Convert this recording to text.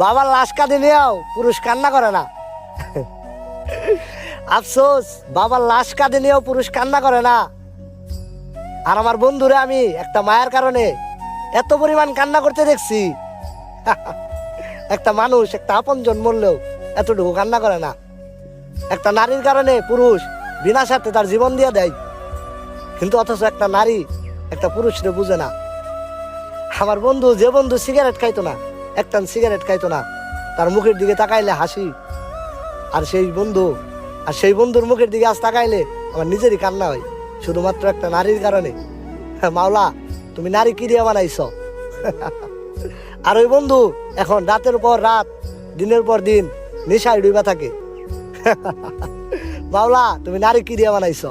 বাবার লাশ কাঁদিলেও পুরুষ কান্না করে না। আফসোস, বাবার লাশ কাঁদিলেও পুরুষ কান্না করে না। আর আমার বন্ধুরে আমি একটা মায়ের কারণে এত পরিমাণ কান্না করতে দেখছি। একটা মানুষ, একটা আপনজন মরলেও এতটুকু কান্না করে না। একটা নারীর কারণে পুরুষ বিনা স্বার্থে তার জীবন দিয়ে দেয়, কিন্তু অথচ একটা নারী একটা পুরুষরে বুঝে না। আমার বন্ধু, যে বন্ধু সিগারেট খাইতো না, একটা সিগারেট খাইতো না, তার মুখের দিকে তাকাইলে হাসি। আর সেই বন্ধুর মুখের দিকে আজ তাকাইলে আমার নিজেরই কান্না হয়, শুধুমাত্র একটা নারীর কারণে। মাওলা, তুমি নারী কি দিয়ে বানাইছ? আর ওই বন্ধু এখন রাতের পর রাত, দিনের পর দিন নেশায় ডুবা থাকে। মাওলা, তুমি নারী কি দিয়ে বানাইছ?